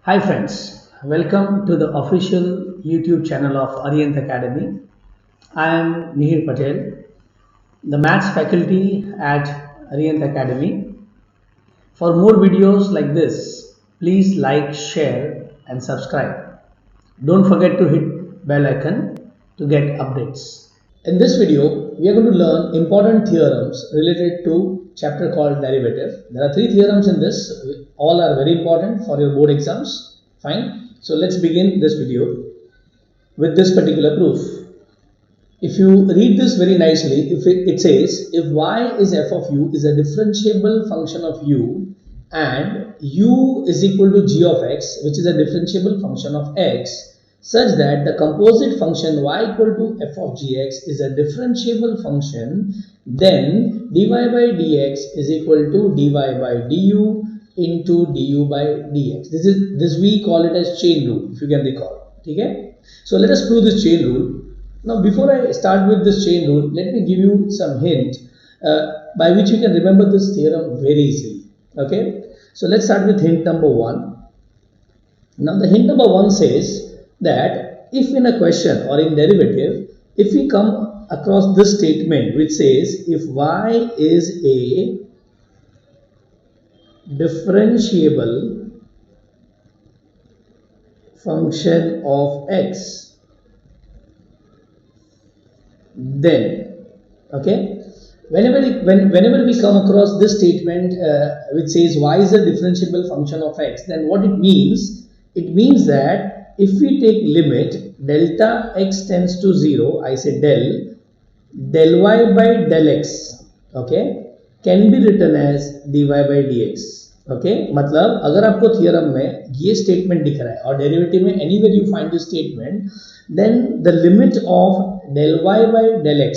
Hi friends, welcome to the official YouTube channel of Arihant Academy. I am Mihir Patel, the maths faculty at Arihant Academy. For more videos like this, please like, share and subscribe. Don't forget to hit bell icon to get updates. In this video, we are going to learn important theorems related to chapter called derivative. There are three theorems in this. All are very important for your board exams. Fine. So let's begin this video with this particular proof. If you read this very nicely, if it says if y is f of u is a differentiable function of u and u is equal to g of x, which is a differentiable function of x, such that the composite function y equal to f of gx is a differentiable function, then dy by dx is equal to dy by du into du by dx. This we call it as chain rule, if you can recall. Okay? So let us prove this chain rule. Now before I start with this chain rule, let me give you some hint by which you can remember this theorem very easily. Okay? So let's start with hint number 1. Now the hint number 1 says that if in a question or in derivative, if we come across this statement which says if y is a differentiable function of x, then whenever we come across this statement which says y is a differentiable function of x, then what it means that if we take limit delta x tends to 0, I say del y by del x, can be written as dy by dx. मतलब अगर आपको theorem में ये statement दिख रहा है और derivative में anywhere you find this statement, then the limit of del y by del x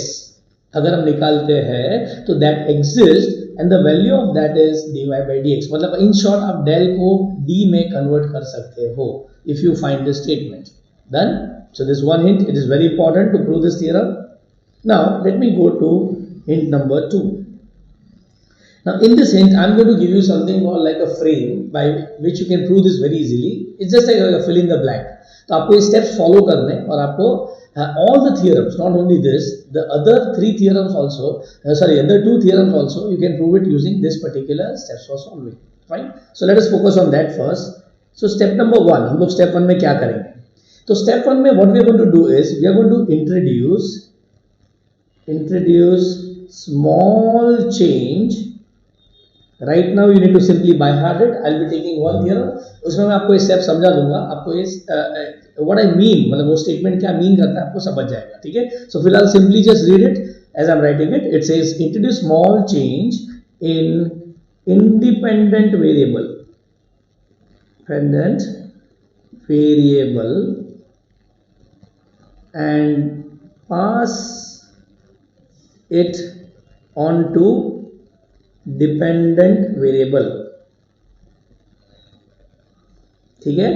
अगर हम निकालते हैं तो that exist and the value of that is dy by dx. मतलब इन शॉर्ट आप del को d में कन्वर्ट कर सकते हो if you find this statement. Done? So this one hint, it is very important to prove this theorem. Now let me go to hint number 2. Now in this hint, I am going to give you something called like a frame by which you can prove this very easily. It's just like a fill in the blank. तो आपको ये steps follow करने और आपको all the theorems, not only this, the other three theorems also, other two theorems also, you can prove it using this particular steps for solving. Fine. So let us focus on that first. So step number 1, हम लोग step 1 में क्या करेंगे? तो step 1 में what we are going to do is we are going to introduce small change. Right now you need to simply by heart it. I'll be taking one theorem. उसमें मैं आपको स्टेप समझा दूंगा, आपको ये what I mean, मतलब वो statement क्या मीन करता है आपको समझ जाएगा. ठीक है? So फिलहाल simply just read it as I'm writing it. It says introduce small change in independent variable and pass it on to dependent variable. ठीक है?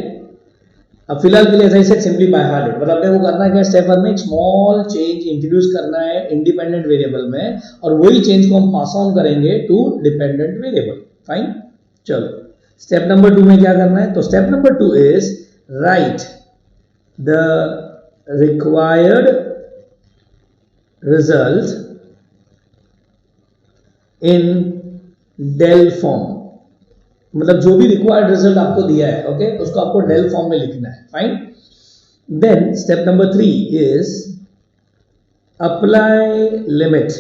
अब फिलहाल के लिए ऐसा ही set simply by heart it. मतलब अपने को करना है क्या स्टेप 1 में एक स्मॉल चेंज इंट्रोड्यूस करना है इंडिपेंडेंट वेरिएबल में और वही चेंज को हम पास ऑन करेंगे टू डिपेंडेंट वेरिएबल. फाइन. चलो स्टेप नंबर 2 में क्या करना है? तो step number 2 is write the required result in del form. मतलब जो भी रिक्वायर्ड रिजल्ट आपको दिया है उसको आपको डेल फॉर्म में लिखना है. Fine. Then step number 3 is apply limit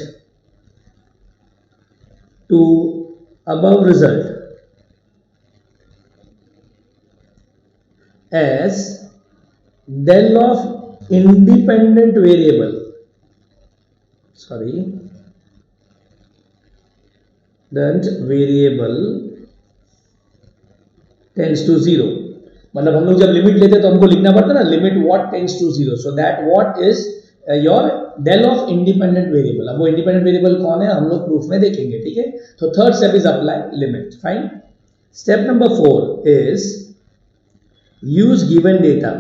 to above result as del of independent variable tends to 0. मतलब हम लोग जब लिमिट लेते हैं तो हमको लिखना पड़ता है ना limit what tends to 0. So that what is your del of independent variable. अब वो इंडिपेंडेंट वेरिएबल कौन है हम लोग प्रूफ में देखेंगे. ठीक है? तो third step is apply limit. Fine. Step number 4 is use given data.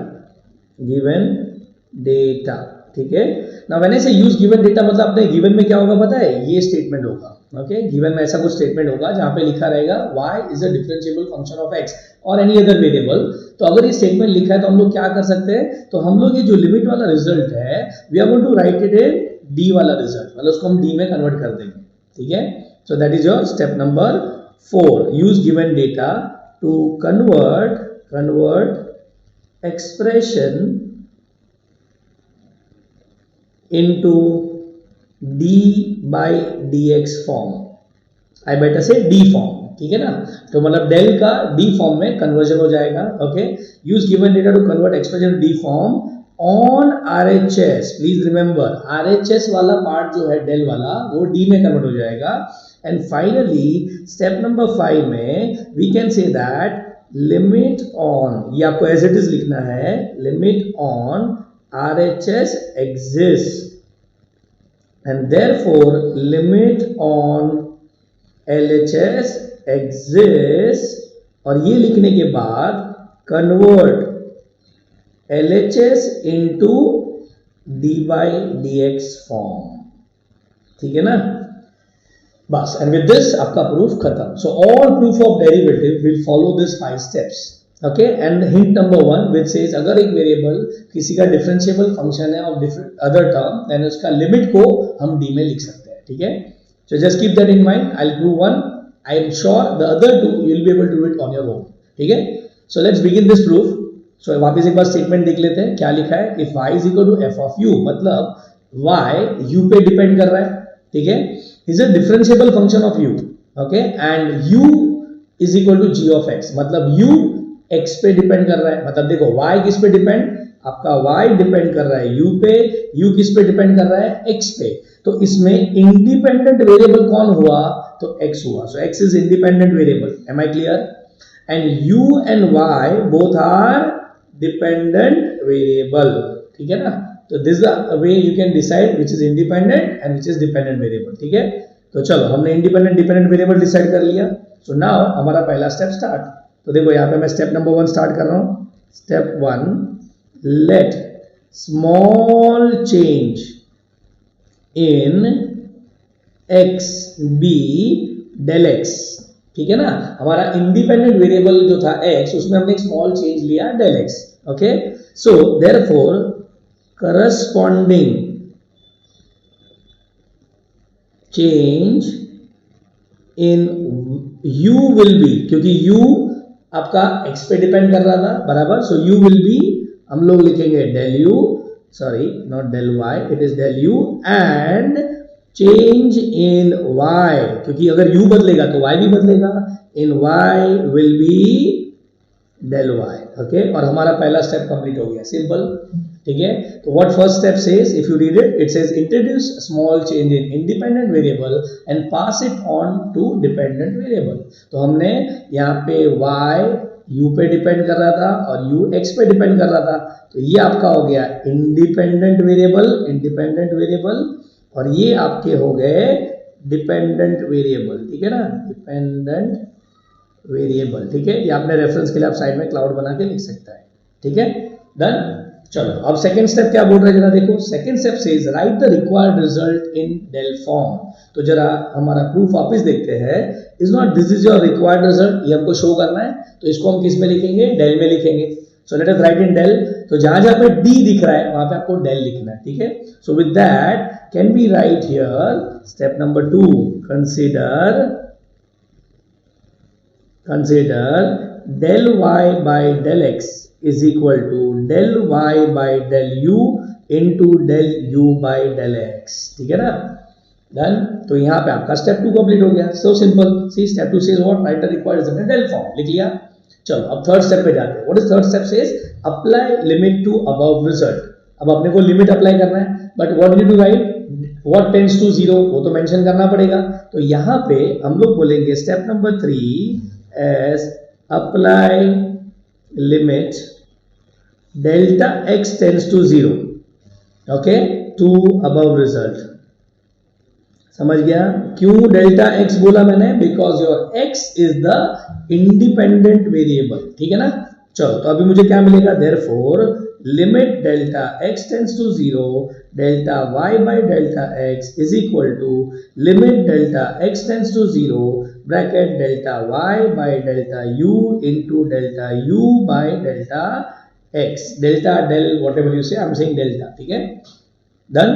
ठीक है? ना व्हेन आई से यूज गिवन डेटा मतलब अपने गिवन में क्या होगा पता है, ये स्टेटमेंट होगा। ओके, गिवन में ऐसा कुछ स्टेटमेंट होगा जहां पे लिखा रहेगा y is a differentiable function of x और एनी अदर वेरिएबल। तो अगर ये स्टेटमेंट लिखा है तो हम लोग क्या कर सकते हैं, तो हम लोग ये जो लिमिट वाला रिजल्ट है we are going to write it in d वाला रिजल्ट, मतलब उसको हम d में कन्वर्ट कर देंगे। ठीक है, so that is your step number 4, use given data to convert expression into d by dx form, I better say d form। ठीक है ना, तो मतलब डेल का d फॉर्म में कन्वर्जन हो जाएगा। Okay, use given data to convert expression d form on RHS। Please remember RHS वाला पार्ट जो है डेल वाला वो d में कन्वर्ट हो जाएगा। एंड फाइनली स्टेप नंबर 5 में we can say that limit on, ये आपको एज इट इज लिखना है, limit on RHS exists and therefore limit on LHS exists, और ये लिखने के बाद convert LHS into d by dx form. ठीक है ना, बस, एंड विद दिस आपका प्रूफ खत्म। So all proof of derivative will follow this 5 steps. Okay, and hint number 1 which says अगर एक वेरिएबल किसी का डिफरेंशिएबल फंक्शन है of different other term then उसका लिमिट को हम d में लिख सकते हैं। ठीक है, so just keep that in mind. I will prove one, I am sure the other two you will be able to do it on your own. ठीक है, so let's begin this proof. So वापस एक बार statement देख लेते हैं क्या लिखा है। If y is equal to f of u, मतलब y u पे डिपेंड कर रहा है। ठीक है, is a differentiable function of u, okay, and u is equal to g of x, मतलब u x पे डिपेंड कर रहा है। मतलब देखो y किस पे डिपेंड, आपका y डिपेंड कर रहा है u पे, u किस पे डिपेंड कर रहा है x पे। तो इसमें इंडिपेंडेंट वेरिएबल कौन हुआ, तो x हुआ। So x is independent variable, am I clear? And u and y both are dependent variable. ठीक है ना, तो this the way you can decide which is independent and which is dependent variable. ठीक है, तो चलो हमने इंडिपेंडेंट डिपेंडेंट वेरिएबल डिसाइड कर लिया। सो नाउ हमारा पहला स्टेप स्टार्ट। तो देखो यहाँ पे मैं स्टेप नंबर 1 स्टार्ट कर रहा हूँ। Step 1, let small change in x be del x। ठीक है ना, हमारा इंडिपेंडेंट वेरिएबल जो था x उसमें हमने एक स्मॉल चेंज लिया del x। Okay, so therefore corresponding change in u will be, क्योंकि u आपका x पे डिपेंड कर रहा था बराबर, सो u will be हम लोग लिखेंगे del u, sorry not del y, it is del u and change in y, क्योंकि अगर u बदलेगा तो y भी बदलेगा, in y will be del y। Okay, और हमारा पहला स्टेप कंप्लीट हो गया, सिंपल। ठीक है, तो what first step says, if you read it, it says introduce small change in independent variable and pass it on to dependent variable. तो हमने यहाँ पे y u पे डिपेंड कर रहा था और u x पे डिपेंड कर रहा था, तो ये आपका हो गया इंडिपेंडेंट वेरिएबल, और ये आपके हो गए डिपेंडेंट वेरिएबल। ठीक है ना, डिपेंडेंट वेरिएबल। ठीक है, ये आपने रेफरेंस के लिए आप साइड में क्लाउड बना के लिख सकता है। ठीक है, डन। चलो अब सेकंड स्टेप क्या बोल रहा है जरा देखो। Second step says write the required result in del form. तो जरा हमारा प्रूफ वापस देखते हैं। Is not this is your required result, ये हमको शो करना है, तो इसको हम किस में लिखेंगे, डेल में लिखेंगे। सो लेट अस राइट इन डेल। तो जहां जहां पे d दिख रहा है वहां पे आपको डेल लिखना है। ठीक है, so with that can be right here step number 2, consider del y by del x is equal to del y by del u into del u by del x। ठीक है ना, डन। तो यहाँ पे आपका स्टेप 2 कंप्लीट हो गया। So simple, see step 2 says what, write the required result in del form, लिख लिया। चलो अब थर्ड स्टेप पे जाते हैं। What is third step says, apply limit to above result. अब अपने को लिमिट अप्लाई करना है, but what you do write, what tends to 0 वो तो मेंशन करना पड़ेगा। तो यहाँ पे हम लोग बोलेंगे step number 3 as apply limit delta x tends to 0, okay, to above result। समझ गया क्यों डेल्टा x बोला मैंने, because your x is the independent variable. ठीक है ना, चलो तो अभी मुझे क्या मिलेगा, therefore limit delta x tends to 0 delta y by delta x is equal to limit delta x tends to 0 bracket delta y by delta u into delta u by delta x, delta del whatever you say, I am saying delta, ठीक है, done.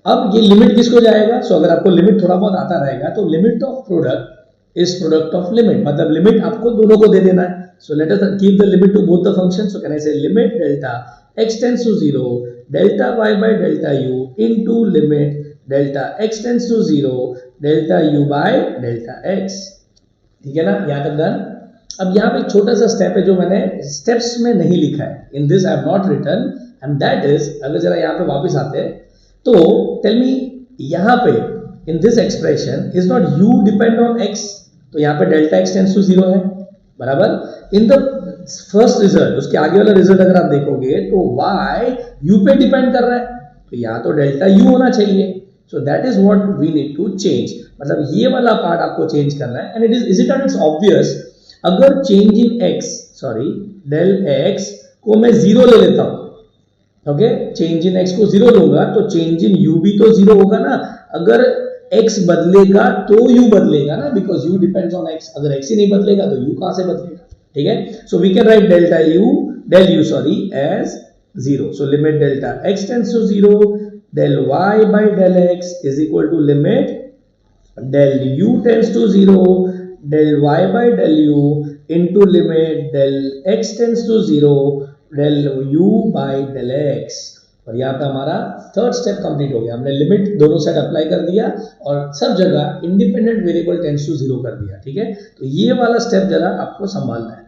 अब ये limit किसको जाएगा? सो अगर आपको limit थोड़ा बहुत आता रहेगा तो limit of product is product of limit, मतलब लिमिट आपको दोनों को दे देना है। So let us keep the limit to both the function. So can I say limit delta x tends to 0 delta y by delta u into limit delta x tends to 0 delta u by delta x, ठीक है ना, यहां तक done. अब यहाँ पे एक छोटा सा स्टेप है जो मैंने स्टेप्स में नहीं लिखा है, in this I have not written, and that is, अगर जरा यहाँ पे वापस आते हैं तो टेल मी, यहाँ पे in this expression is not u depend on x, तो यहाँ पे डेल्टा x टेंड्स टू 0 है, बराबर। इन द फर्स्ट रिजल्ट, उसके आगे वाला रिजल्ट अगर आप देखोगे तो y u पे डिपेंड कर रहा है, तो यहाँ तो डेल्टा u होना चाहिए। So that is what we need to change, मतलब ये वाला पार्ट आपको चेंज करना है। And it is it not, it's obvious, अगर change in x, sorry del x को मैं 0 ले लेता हूं, ओके, चेंज इन x को 0 लूंगा तो चेंज इन u भी तो 0 होगा ना। अगर x बदलेगा तो u बदलेगा ना, because u depends on x, अगर x ही नहीं बदलेगा तो u कहां से बदलेगा, ठीक है। So we can write del u sorry as 0। So limit delta x tends to 0 del y by del x is equal to limit del u tends to 0 del y by del u into limit del x tends to 0 del u by del x। और यहाँ पे हमारा third step complete हो गया, हमने limit दोनों side apply कर दिया और सब जगह इंडिपेंडेंट वेरिएबल टेंड्स टू 0 कर दिया, ठीक है। तो ये वाला स्टेप जरा आपको संभालना है,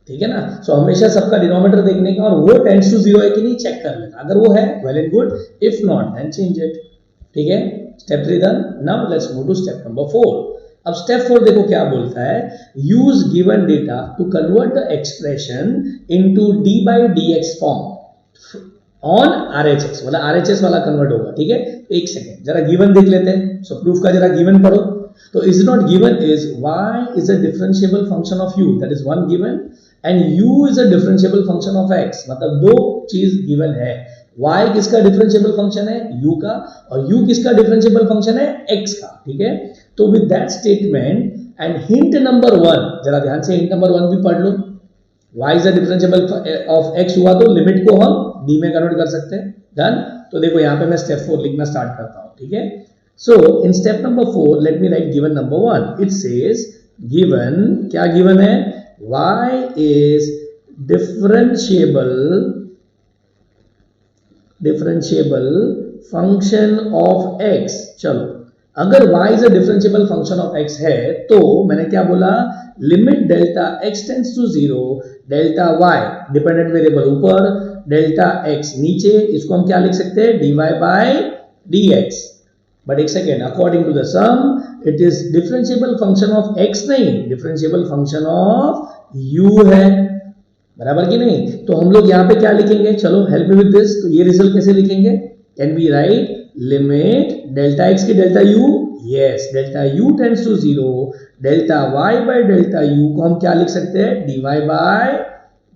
ठीक है ना। सो हमेशा सबका डिनोमिनेटर देखने का और वो टेंड्स टू 0 है कि नहीं चेक कर लेना, अगर वो है well and good, if not then change it, ठीक है। Step 3 done. Now let's move to step number 4। अब स्टेप 4 देखो क्या बोलता है, use given data to convert the expression into d by dx form on RHS, मतलब RHS वाला convert होगा, ठीक है। एक सेकेंड जरा गिवन देख लेते हैं। सो प्रूफ का जरा गिवन पढ़ो। तो is not given is y is a differentiable function of u, that is one given, and u is a differentiable function of x, मतलब दो चीज गिवन है। y किसका डिफरेंशिएबल फंक्शन है? u का, और u किसका डिफरेंशिएबल फंक्शन है? x का, ठीक है। तो with that statement and hint number 1, जरा ध्यान से हिंट नंबर 1 भी पढ़ लो। y is a differentiable of x हुआ तो लिमिट को हम d में कन्वर्ट कर सकते हैं, डन। तो देखो यहाँ पे मैं स्टेप 4 लिखना स्टार्ट करता हूँ, ठीक है। So in step number 4 let me write given number 1। It says given, क्या गिवन है? y is differentiable function of x। चलो, अगर y is a differentiable function of x है तो मैंने क्या बोला, limit delta x tends to 0 delta y dependent variable ऊपर, डेल्टा x नीचे, इसको हम क्या लिख सकते हैं? dy by dx। बट एक second, according to the sum it is differentiable function of x नहीं, डिफरेंशिएबल फंक्शन ऑफ u है, बराबर कि नहीं। तो हम लोग यहाँ पे क्या लिखेंगे? चलो हेल्प मी विद दिस। तो ये रिजल्ट कैसे लिखेंगे? Can be write limit delta x की delta u, yes, delta u tends to 0 delta y by delta u को हम क्या लिख सकते हैं? dy बाय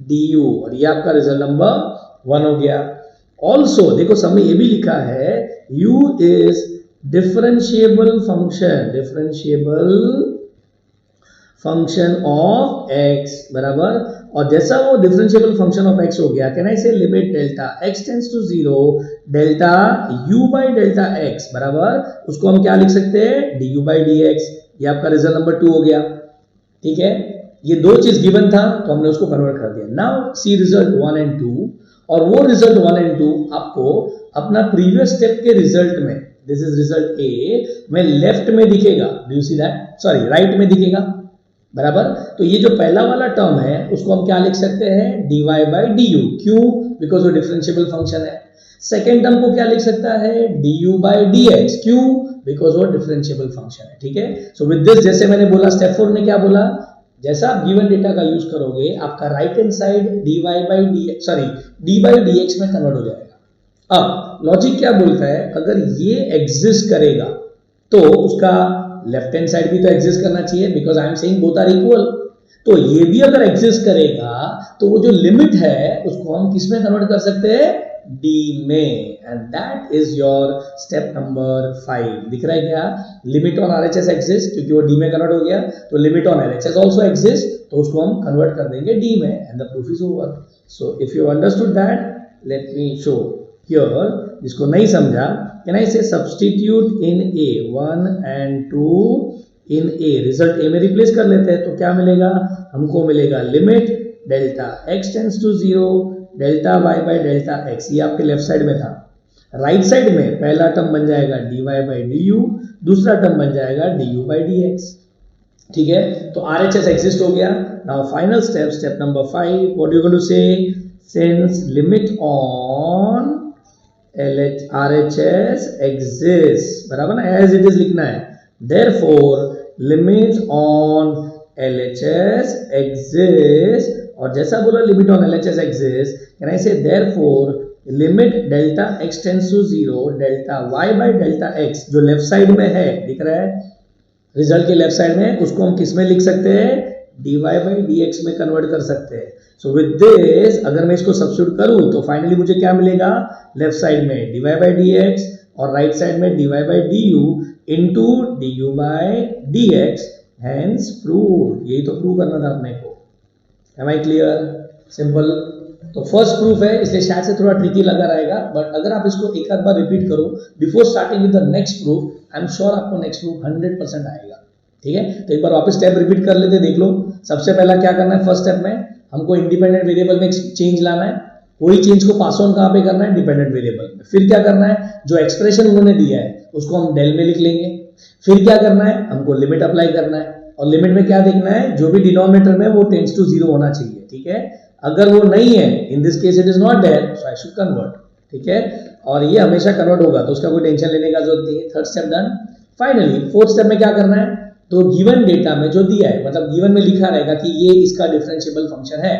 du, और ये आपका रिजल्ट नंबर 1 हो गया। ऑल्सो देखो सब में ये भी लिखा है u is differentiable function of x, बराबर। और जैसा वो डिफरेंशिएबल फंक्शन ऑफ x हो गया, can I say limit delta x tends to 0 delta u by delta x, बराबर, उसको हम क्या लिख सकते हैं? du by dx। ये आपका रिजल्ट नंबर 2 हो गया, ठीक है। ये दो चीज गिवन था तो हमने उसको कन्वर्ट कर दिया। नाउ सी रिजल्ट 1 एंड 2, और वो रिजल्ट 1 एंड 2 आपको अपना प्रीवियस स्टेप के रिजल्ट में, दिस इज रिजल्ट ए, में लेफ्ट में दिखेगा, do you see that, sorry right में दिखेगा, बराबर। तो ये जो पहला वाला टर्म है उसको हम क्या लिख सकते हैं? dy by du, क्यों? बिकॉज वो डिफरेंशिएबल फंक्शन है। सेकेंड टर्म को क्या लिख सकता है? du by dx, क्यों? बिकॉज वो डिफरेंशिएबल फंक्शन है, ठीक है। सो विद दिस, जैसे मैंने बोला स्टेप 4 ने क्या बोला, जैसा आप गिवन डेटा का यूज करोगे आपका right hand side dy by dx, sorry d by dx में कन्वर्ट हो जाएगा। अब लॉजिक क्या बोलता है, अगर ये एग्जिस्ट करेगा तो उसका लेफ्ट हैंड साइड भी तो एग्जिस्ट करना चाहिए, because I am saying both are equal. तो ये भी अगर एग्जिस्ट करेगा तो वो जो लिमिट है उसको हम किस में कन्वर्ट कर सकते हैं, डी में, and that is your step number 5। दिख रहा है क्या, लिमिट ऑन आरएचएस एग्जिस्ट, क्योंकि वो डी में कन्वर्ट हो गया, तो limit on LHS also exist, तो उसको हम कन्वर्ट कर देंगे डी में and the proof is over. So if you understood that, let me show here. जिसको नहीं समझा, can I say substitute in A 1 and 2 in A, result A में रिप्लेस कर लेते हैं तो क्या मिलेगा, हमको मिलेगा limit delta x tends to 0 delta y by delta x, ये आपके लेफ्ट साइड में था। राइट साइड में पहला टर्म बन जाएगा D Y by D U, दूसरा टर्म बन जाएगा D U by D X. ठीक है, तो आर एच एस एग्जिस्ट हो गया। Now final step, step number 5, what you going to say, since limit on RHS exists, बराबर ना, एज इट इज लिखना है, therefore limit on LHS exists, और जैसा बोला limit on LHS exists, can I say therefore limit delta x tends to 0 delta y by delta x, जो left side में है, दिख रहा है रिजल्ट के लेफ्ट साइड में, उसको हम किस में लिख सकते हैं, dy by dx में कन्वर्ट कर सकते हैं। सो विद दिस अगर मैं इसको सब्स्टिट्यूट करूं तो फाइनली मुझे क्या मिलेगा, लेफ्ट साइड में dy by dx और राइट साइड में dy by du into du by dx, hence proved। यही तो प्रूव करना था अपने को। Am I clear? सिंपल। तो फर्स्ट प्रूफ है, इसलिए शायद से थोड़ा ट्रिकी लगा रहेगा, बट अगर आप इसको एक आध बार रिपीट करो before starting with the next proof, I am sure आपको नेक्स्ट प्रूफ 100% आएगा। ठीक है, तो एक बार वापस स्टेप रिपीट कर लेते, देख लो। सबसे पहला क्या करना है, फर्स्ट स्टेप में हमको इंडिपेंडेंट वेरिएबल में चेंज लाना है, कोई चेंज को पास ऑन कहाँ पे करना है, डिपेंडेंट वेरिएबल में। फिर क्या करना है, जो एक्सप्रेशन उन्होंने दिया है उसको हम डेल में लिख लेंगे। फिर क्या करना है, हमको लिमिट अप्लाई करना है, और लिमिट में क्या देखना है, जो भी डिनोमिनेटर में वो टेंड्स टू 0 होना चाहिए। ठीक है, अगर वो नहीं है, in this case it is not there, so I should convert. ठीक है, और ये हमेशा कन्वर्ट होगा तो उसका कोई टेंशन लेने का जरूरत नहीं है। Third step done. Finally fourth step में क्या करना है, तो गिवन डेटा में जो दिया है, मतलब गिवन में लिखा रहेगा कि ये इसका डिफरेंशिएबल फंक्शन है,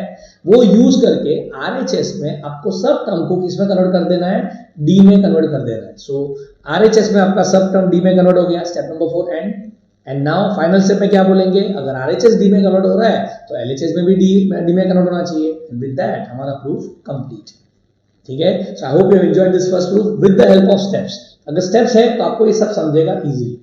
वो यूज करके आरएचएस में आपको सब टर्म को किस में कन्वर्ट कर देना है, डी में कन्वर्ट कर देना है। सो आरएचएस में आपका सब टर्म डी में कन्वर्ट हो गया, step number 4 and now final step में क्या बोलेंगे, अगर आरएचएस डी में कन्वर्ट हो रहा है तो एलएचएस में भी डी में कन्वर्ट होना चाहिए। विद दैट हमारा प्रूफ कंप्लीट। ठीक है, so I hope you enjoyed this first proof with the help of steps. अगर स्टेप्स है तो आपको ये सब समझेगा इजीली।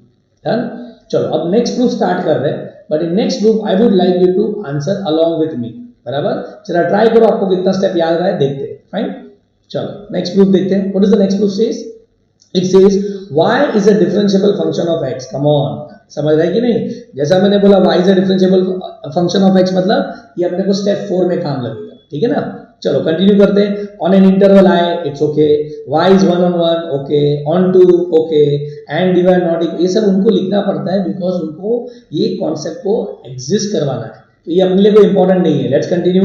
डन। चलो अब नेक्स्ट प्रूफ स्टार्ट कर रहे हैं, but in next proof I would like you to answer along with me. बराबर, चला ट्राई करो, आपको कितना स्टेप याद रहा है देखते हैं। फाइन, चलो नेक्स्ट प्रूफ देखते हैं। What is the next proof says, it says y is a differentiable function of x। Come on, समझ रहा है कि नहीं। जैसा मैंने बोला y is a differentiable function of x, मतलब ये अपने को स्टेप 4 में काम लगेगा। ठीक है ना, चलो कंटिन्यू करते हैं। On an interval i it's okay, y is 1 on 1 okay, on 2 okay, and divide not equal, ये सब उनको लिखना पड़ता है बिकॉज उनको ये कॉन्सेप्ट को एग्जिस्ट करवाना है, तो ये अपने लिए कोई इंपॉर्टेंट नहीं है। Let's continue.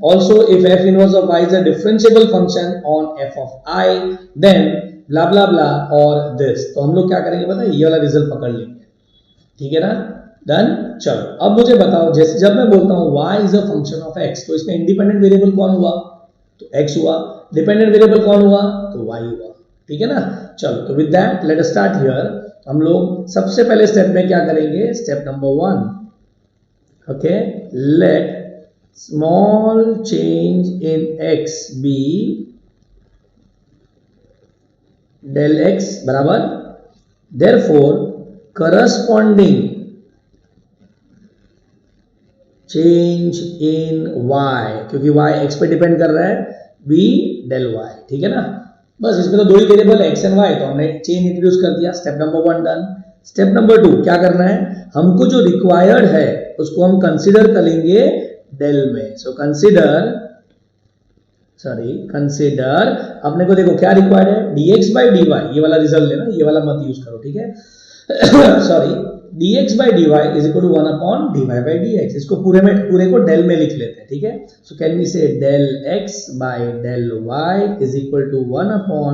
Also if f inverse of y is a differentiable function on f of i then blah blah blah और दिस, तो हम लोग क्या करेंगे पता है, ये वाला रिजल्ट पकड़ लेंगे। ठीक है ना, डन। चलो अब मुझे बताओ, जैसे जब मैं बोलता हूँ y is a function of x, तो इसमें इंडिपेंडेंट वेरिएबल कौन हुआ, तो x हुआ, डिपेंडेंट वेरिएबल कौन हुआ, तो y हुआ। ठीक है ना, चलो तो with that let us start here. हम लोग सबसे पहले स्टेप में क्या करेंगे, step number 1, okay, let small change in x be del x बराबर therefore corresponding change in y, क्योंकि y x पे डिपेंड कर रहा है, b del y। ठीक है ना, बस इसमें तो दो ही वेरिएबल x एंड y, तो हमने चेंज इंट्रोड्यूस कर दिया। Step number 1 done. Step number 2 क्या करना है, हमको जो रिक्वायर्ड है उसको हम कंसीडर करेंगे डेल में। सो कंसीडर अपने को देखो क्या रिक्वायर्ड है, dx by dy, ये वाला रिजल्ट लेना, ये वाला मत यूज करो। ठीक है sorry, dx by dy is equal to 1 upon dy by dx, इसको पूरे को डेल में लिख लेते हैं। ठीक है, so can we say del x by del y is equal to 1 upon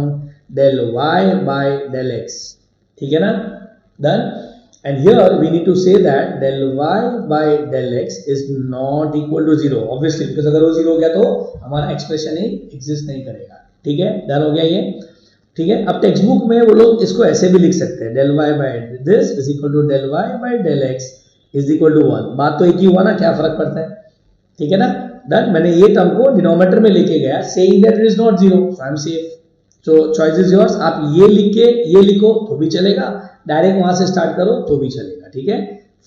del y by del x। ठीक है ना, done. And here we need to say that del y by del x is not equal to 0, obviously, because अगर वो 0 हो गया तो हमारा expression ही exist नहीं करेगा। ठीक है, डन हो गया ये। ठीक है, अब टेक्स्ट बुक में वो लोग इसको ऐसे भी लिख सकते हैं, del y by this is equal to del y by del x is equal to 1। बात तो एक ही हुआ ना, क्या फर्क पड़ता है, ठीक है ना। डन, मैंने ये टर्म को डिनोमिनेटर में लेके गया, saying that it is not zero, so I am safe. So choice is yours, आप ये लिख के ये लिखो तो भी चलेगा, डायरेक्ट वहां से स्टार्ट करो तो भी चलेगा, ठीक है,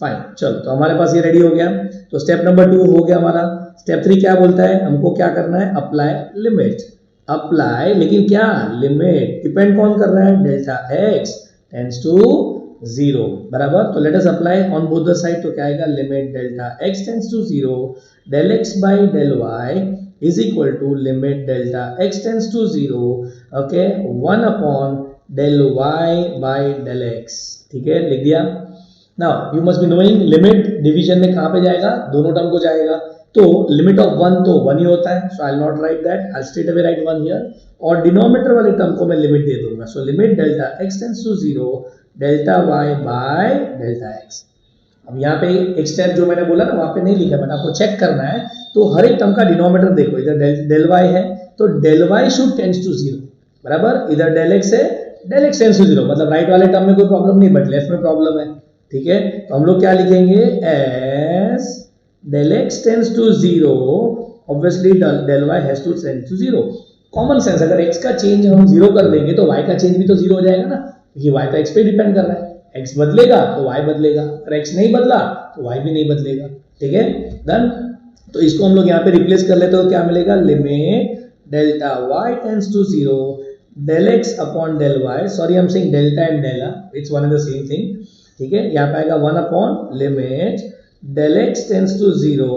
फाइन। चलो, तो हमारे पास ये रेडी हो गया। तो स्टेप नंबर 2 हो गया हमारा। स्टेप 3 क्या बोलता है, हमको क्या करना है, अप्लाई लिमिट। अप्लाई, लेकिन क्या लिमिट डिपेंड कौन कर रहा है, डेल्टा एक्स टेंड्स टू 0, बराबर। तो let us apply on both the side. तो क्या आएगा, limit delta x tends to 0 del x by del y is equal to limit delta x tends to 0, okay, 1 upon del y by del x, ठीक है, लिख दिया। Now you must be knowing limit division में कहां पे जाएगा, दोनों term को जाएगा। तो लिमिट ऑफ 1 तो 1 ही होता है, so I will not write that, I straight away write 1 here. और डिनोमिनेटर वाले टर्म को मैं लिमिट दे दूंगा, so limit delta x tends to 0 delta y by delta x। अब यहाँ पे एक स्टेप जो मैंने बोला ना वहां पे नहीं लिखा, बट आपको चेक करना है। तो हर एक टर्म का डिनोमिनेटर देखो, इधर डेल वाई है तो del y should tends to 0, बराबर। इधर डेल एक्स है, डेल एक्स टेंड्स टू 0, मतलब राइट वाले टर्म में कोई प्रॉब्लम नहीं, बट लेफ्ट में प्रॉब्लम है, ठीक है। तो हम लोग क्या लिखेंगे, as del x tends to 0, obviously del y has to tend to 0। Common sense, अगर एक्स का चेंज हम 0 कर देंगे तो वाई का चेंज भी तो 0 हो जाएगा ना, क्योंकि वाई तो एक्स पे डिपेंड कर रहा है। x बदलेगा तो y बदलेगा, अगर x नहीं बदला तो y भी नहीं बदलेगा, ठीक है, डन। तो इसको हम लोग यहाँ पे रिप्लेस कर लेते हो, क्या मिलेगा, limit delta y tends to 0 del x upon del y, sorry I am saying delta and del, it's one and the same thing, ठीक है। यहाँ पे आएगा 1 upon limit del x tends to 0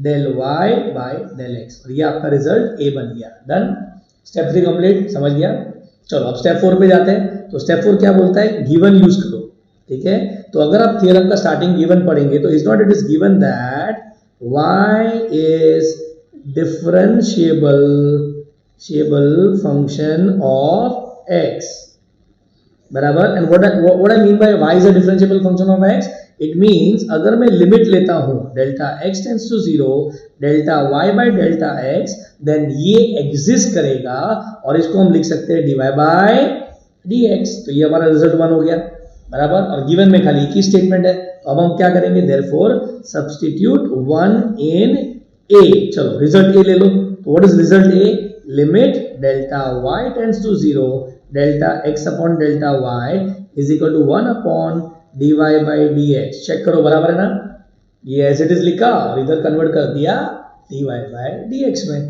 del y by del x, और ये आपका result a बन गया, डन। स्टेप 3 कंप्लीट, समझ गया। चलो अब स्टेप 4 पे जाते हैं। तो स्टेप 4 क्या बोलता है, गिवन यूज करो, ठीक है। तो अगर आप थ्योरम का स्टार्टिंग गिवन पढ़ेंगे तो is not, it is given that y is differentiable function of x, बराबर। And what I mean by y is a differentiable function of x, it means अगर मैं लिमिट लेता हूं delta x tends to 0 delta y by delta x, then ये exist करेगा और इसको हम लिख सकते हैं dy by dx। तो ये हमारा रिजल्ट 1 हो गया, बराबर। और गिवन में खाली एक ही स्टेटमेंट है, तो अब हम क्या करेंगे, देयरफॉर सब्स्टिट्यूट 1 in a। चलो रिजल्ट a ले लो, तो what is result a, limit delta y tends to 0 delta x upon delta y is equal to 1 upon dy by dx। Check करो, बराबर है ना, ये एज इट इज लिखा और इधर कन्वर्ट कर दिया dy by dx में।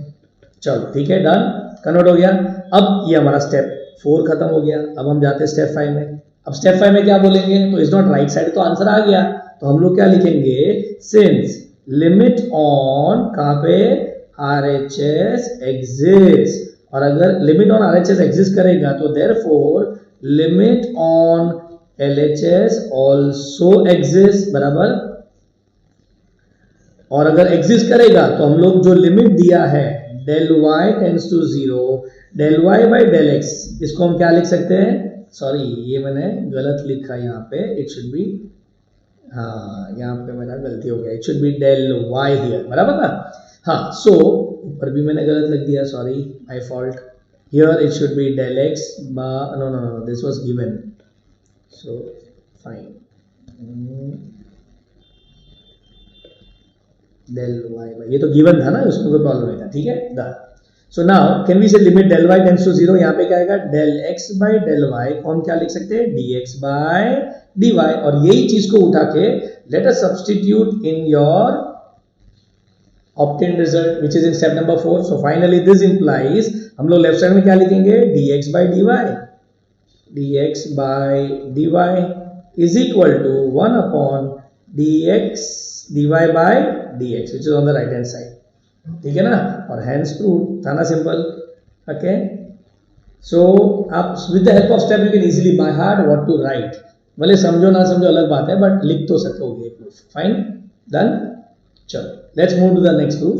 चलो ठीक है, डन, कन्वर्ट हो गया। अब ये हमारा स्टेप 4 खत्म हो गया। अब हम जाते हैं स्टेप 5 में। अब स्टेप 5 में क्या बोलेंगे, तो इज नॉट राइट साइड, तो आंसर आ गया, तो हम लोग क्या लिखेंगे, सिंस लिमिट ऑन कहां पे, RHS एग्जिस्ट, और अगर लिमिट ऑन RHS एग्जिस्ट करेगा तो therefore limit on LHS also exist, बराबर। और अगर एग्जिस्ट करेगा तो हम लोग जो लिमिट दिया है del y tends to 0 del y by del x, इसको हम क्या लिख सकते हैं, सॉरी ये मैंने गलत लिखा यहाँ पे, इट शुड बी, हाँ यहाँ पे मेरा गलती हो गया, it should be del y here, बराबर ना। हाँ, सो ऊपर भी मैंने गलत लिख दिया, sorry my fault, here it should be del x, no no no, this was given, so fine, del y by, ये तो गिवन था ना, उसमें कोई प्रॉब्लम नहीं था, ठीक है, done. So now can we say limit del y tends to 0, यहाँ पे क्या आएगा, del x by del y को हम क्या लिख सकते हैं, dx by dy, और यही चीज को उठा के let us substitute in your obtained result which is in step number 4. So finally this implies हम लोग लेफ्ट साइड में क्या लिखेंगे, dx by dy is equal to 1 upon dx dy by dx which is on the right hand side, ठीक है ना, और hence proved, था ना सिंपल, ओके। सो आप with the help of step you can easily by heart what to write, भले समझो ना समझो अलग बात है, बट लिख तो सकोगे प्रूफ, फाइन, डन। चलो let's move to the next proof.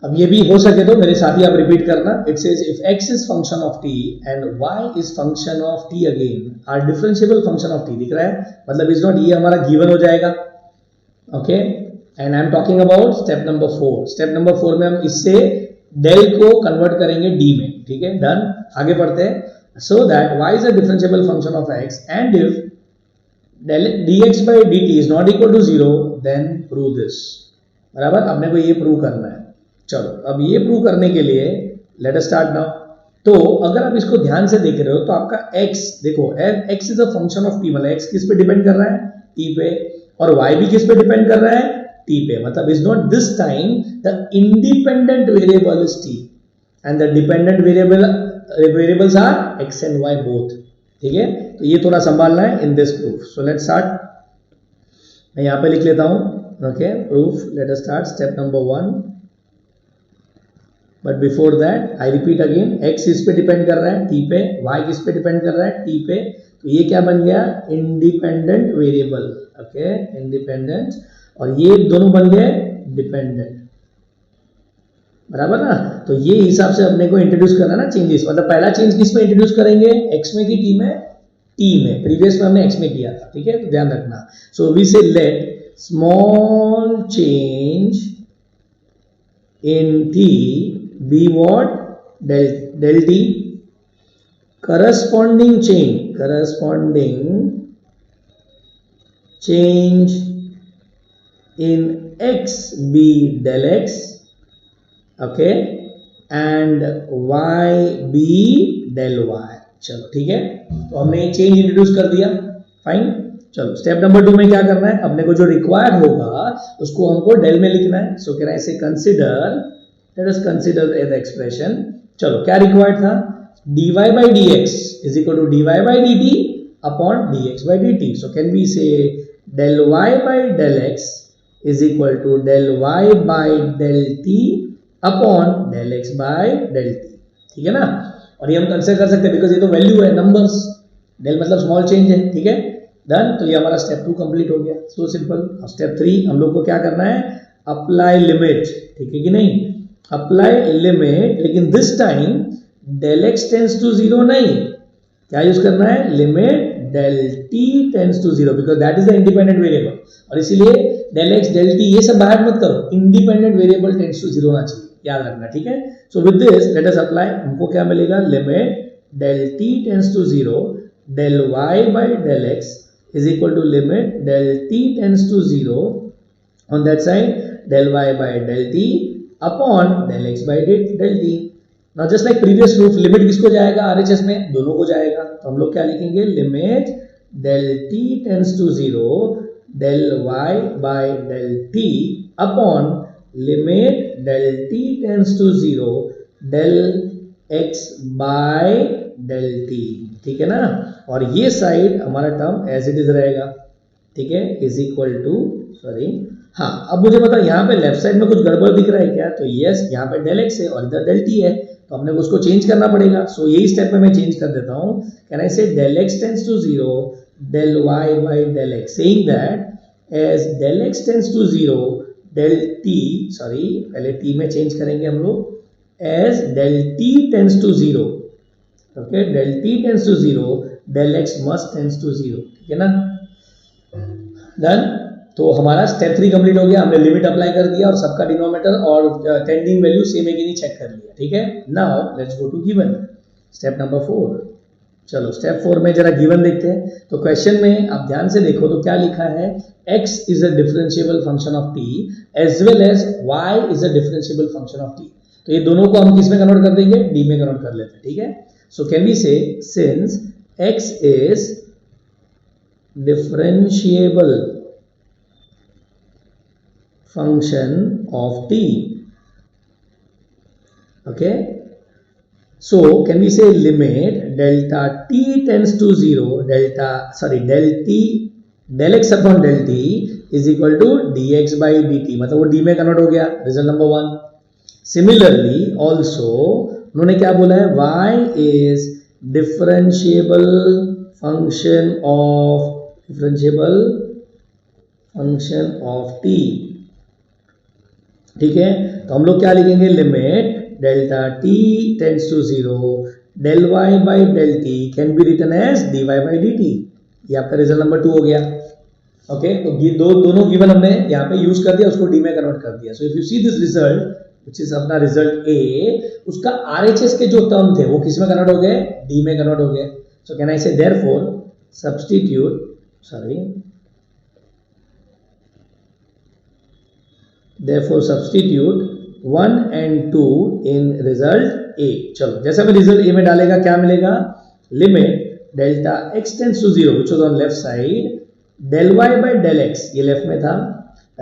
अब ये भी हो सके तो मेरे साथ ही आप रिपीट करना। It says if x is function of t and y is function of t again are differentiable function of t, दिख रहा है, मतलब इज नॉट, ये हमारा गिवन हो जाएगा, okay. And I am talking about step number 4। Step number 4 में हम इससे डेल को कन्वर्ट करेंगे d में, ठीक है, डन। आगे बढ़ते हैं। So that y is a differentiable function of x and if dx by dt is not equal to 0, then prove this. बराबर, अपने को ये प्रूव करना है. चलो अब ये प्रूव करने के लिए लेट अस स्टार्ट नाउ. तो अगर आप इसको ध्यान से देख रहे हो तो आपका x देखो, x is a function of t, मतलब x किस पे डिपेंड कर रहा है, t पे, और y भी किस पे डिपेंड कर रहा है, t पे. मतलब is not this time the independent variable is t and the dependent variables are x and y both. ठीक है, तो ये थोड़ा संभालना है in this proof. So let's start. मैं यहाँ पे लिख लेता हूँ. Okay, proof. Let us start step number 1. But before that I repeat again, x इस पे डिपेंड कर रहा है t पे, y किस पे डिपेंड कर रहा है, t पे. तो ये क्या बन गया, इंडिपेंडेंट वेरिएबल. ओके, इंडिपेंडेंट, और ये दोनों बन गए डिपेंडेंट. बराबर ना. तो ये हिसाब से अपने को इंट्रोड्यूस करना ना चेंजेस. मतलब पहला चेंज किस में इंट्रोड्यूस करेंगे, x में की t में, t में. प्रीवियस में हमने x में किया था. ठीक है, तो ध्यान रखना. सो वी से late small change in t be what, del t. corresponding change in x be del x. okay, and y be del y. चलो ठीक है, तो हमने एक चेंज इंट्रोड्यूस कर दिया. फाइन. चलो स्टेप नंबर 2 में क्या करना है, अपने को जो रिक्वायर्ड होगा उसको हमको डेल में लिखना है. सो कैन आई से consider, let us consider the expression. चलो क्या रिक्वायर्ड था, dy by dx is equal to dy by dt upon dx by dt. so can we say del y by del x is equal to del y by del t upon del x by del t. ठीक है ना. और ये हम consider कर सकते हैं because ये तो वैल्यू है, नंबर्स. डेल मतलब स्मॉल चेंज है. ठीक है, डन. तो ये हमारा स्टेप 2 कंप्लीट हो गया. So simple. अब स्टेप 3 हम लोग को क्या करना है, अप्लाई लिमिट. ठीक है कि नहीं, अप्लाई लिमिट. लेकिन this time del x tends to 0 नहीं, क्या यूज करना है, limit del t tends to 0, because that is the independent variable. और इसीलिए del x del t ये सब बाहर मत करो, इंडिपेंडेंट वेरिएबल टेंड्स टू 0 होना चाहिए, याद रखना. ठीक है, so with this let us apply. हमको क्या मिलेगा, limit del t tends to 0 del y by del x is equal to limit del t tends to 0 on that side del y by del t upon del x by del t. Now just like previous proof, limit किसको जाएगा, RHS में दोनों को जाएगा. तो हम लोग क्या लिखेंगे, limit del t tends to 0 del y by del t upon limit del t tends to 0 del x by del t. ठीक है ना. और ये साइड हमारा टर्म एज इट इज रहेगा. ठीक है, इज इक्वल टू, सॉरी, हाँ. अब मुझे बताओ यहाँ पे लेफ्ट साइड में कुछ गड़बड़ दिख रहा है क्या, तो यस, यहाँ पे del x है और इधर del t है, तो हमने उसको चेंज करना पड़ेगा. सो यही स्टेप में मैं चेंज कर देता हूँ. Can I say del x tends to 0 del y by del x, saying that as del x tends to 0 del t, sorry पहले t में चेंज करेंगे हम लोग, as del t tends to 0. Okay, del t tends to 0 del x must tends to 0. ठीक है ना, done. तो हमारा स्टेप 3 कंप्लीट हो गया. हमने लिमिट अप्लाई कर दिया और सबका डिनोमिनेटर और टेंडिंग वैल्यू सेम है कि नहीं चेक कर लिया. ठीक है, now let's go to given. Step number 4. चलो स्टेप 4 में जरा गिवन देखते हैं. तो क्वेश्चन में आप ध्यान से देखो तो क्या लिखा है, x is a differentiable function of t as well as y is a differentiable function of t. तो ये दोनों को हम किस में कन्वर्ट कर देंगे, d में कन्वर्ट कर लेते हैं. ठीक है, सो कैन वी से since x is differentiable function of t. Okay, so can we say limit delta t tends to 0 del x upon del t is equal to dx by dt. मतलब वो d में convert हो गया. Result number 1. Similarly also उन्होंने क्या बोला है, y is differentiable function of t. ठीक है, तो हम लोग क्या लिखेंगे, limit delta t tends to 0 del y by del t can be written as dy by dt. ये आपका रिजल्ट नंबर 2 हो गया. ओके, तो ये दोनों गिवन हमने यहाँ पे यूज कर दिया, उसको d में कन्वर्ट कर दिया. सो if you see this result which is अपना रिजल्ट A, उसका RHS के जो टर्म थे वो किस में कन्वर्ट हो गए, D में कन्वर्ट हो गए. सो कैन आई से therefore substitute sorry, therefore substitute 1 and 2 in result A. चलो जैसे हमें रिजल्ट A में डालेगा क्या मिलेगा, limit delta x tends to 0 which was on left side, del y by del x ये लेफ्ट में था,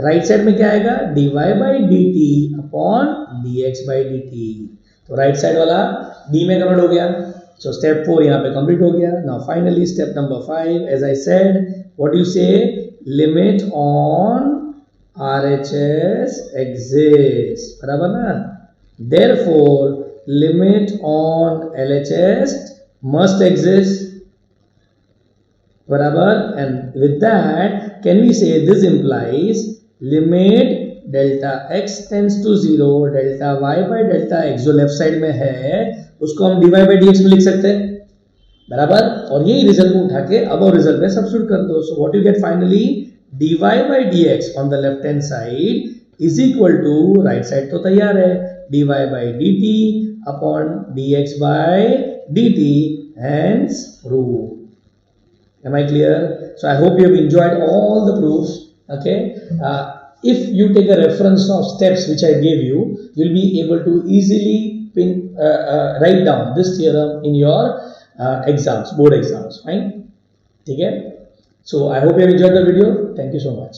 राइट साइड में क्या आएगा, dy by dt upon dx by dt। तो राइट साइड वाला d में कन्वर्ट हो गया, सो स्टेप 4 यहाँ पे कंप्लीट हो गया। Now finally step number 5, as I said, what you say, limit on RHS exists, बराबर ना, therefore limit on LHS must exist, बराबर, and with that can we say this implies limit delta x tends to 0 delta y by delta x जो left side में है उसको हम dy by dx में लिख सकते हैं, बराबर, और यही रिजल्ट को उठा के अब और रिजल्ट में सब्स्टिट्यूट कर दो। So what you get finally, dy by dx on the left hand side is equal to, right side तो तैयार है, dy by dt upon dx by dt, hence proof। Am I clear? So I hope you have enjoyed all the proofs. Okay. If you take a reference of steps which I gave you, you'll be able to easily write down this theorem in your exams, board exams. Fine. Okay. So I hope you have enjoyed the video. Thank you so much.